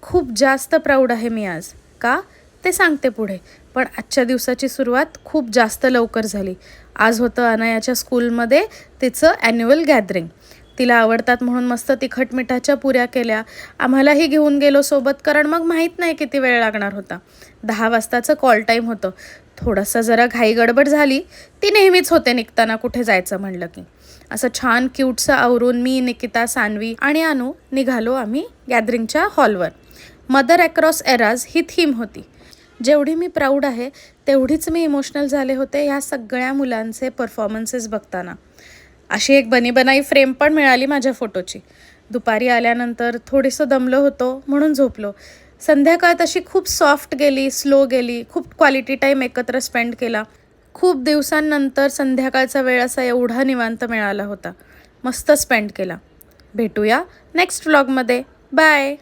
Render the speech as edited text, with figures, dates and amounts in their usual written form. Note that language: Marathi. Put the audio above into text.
खूप जास्त प्राऊड आहे मी आज. का ते सांगते पुढे. पण आजच्या दिवसाची सुरुवात खूप जास्त लवकर झाली. आज होतं अनायाच्या स्कूलमध्ये तिचं ॲन्युअल गॅदरिंग. तिला आवडतात म्हणून मस्त तिखट मिठाच्या पुऱ्या केल्या. आम्हालाही घेऊन गेलो सोबत, कारण मग माहीत नाही किती वेळ लागणार होता. 10 वाजताचं कॉल टाईम होतं. थोडंसं जरा घाई गडबड झाली. ती नेहमीच होते निघताना कुठे जायचं म्हणलं की. असं छान क्यूटचं आवरून मी, निकिता, सान्वी आणि अनु निघालो आम्ही गॅदरिंगच्या हॉलवर. मदर अक्रॉस एराज ही थीम होती. जेवढी मी प्राऊड आहे तेवढीच मी इमोशनल झाले होते ह्या सगळ्या मुलांचे परफॉर्मन्सेस बघताना. अशी एक बनीबनाई फ्रेम पण मिळाली माझ्या फोटोची. दुपारी आल्यानंतर थोडीसं दमलो होतो म्हणून झोपलो. संध्याकाळ तशी खूप सॉफ्ट गेली, स्लो गेली. खूप क्वालिटी टाईम एकत्र स्पेंड केला. खूप दिवसांनंतर संध्याकाळचा वेळ असा एवढा निवांत मिळाला होता. मस्त स्पेंड केला. भेटूया नेक्स्ट व्लॉगमध्ये. बाय.